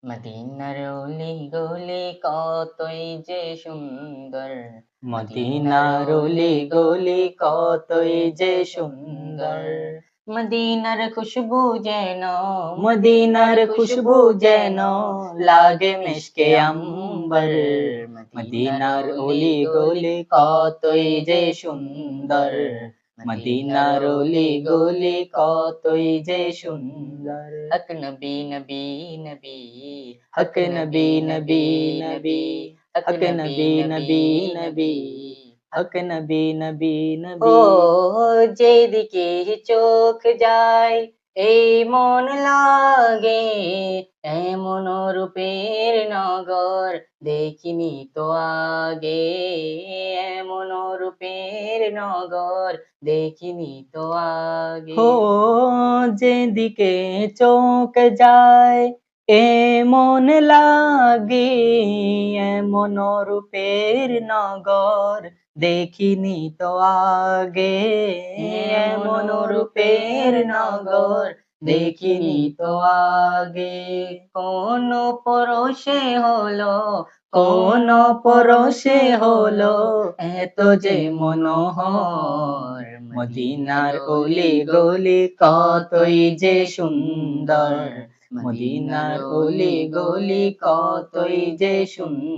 মদিনার অলি গলি কতই যে সুন্দর, মদিনার অলি গলি কতই যে সুন্দর। মদিনার খুশবু যেন, মদিনার খুশবু যেন লাগে মিশকে আম্বর। মদিনার অলি গলি কতই যে সুন্দর। মদিনার অলি গলি কতই যে সুন্দর। হক নবী নবী নবী, হক নবী নবী নবী, হক নবী নবী নবী, হক নবী নবী ও নবী। যেদিকে চোখ যায় এই মন লাগে, এমন রূপের নগর দেখিনি তো আগে, এমন রূপের নগর দেখিনি তো আগে। হো যেদিকে চোখ যায় এমন লাগে, এমন রূপের নগর দেখিনি তো আগে, এমন রূপের নগর দেখিনি তো আগে। কোন পরশে হলো, কোন পরশে হলো এত যে মনোহর। মদিনার অলি গলি কতই যে সুন্দর। মদিনার অলি গলি কতই যে সুন্দর।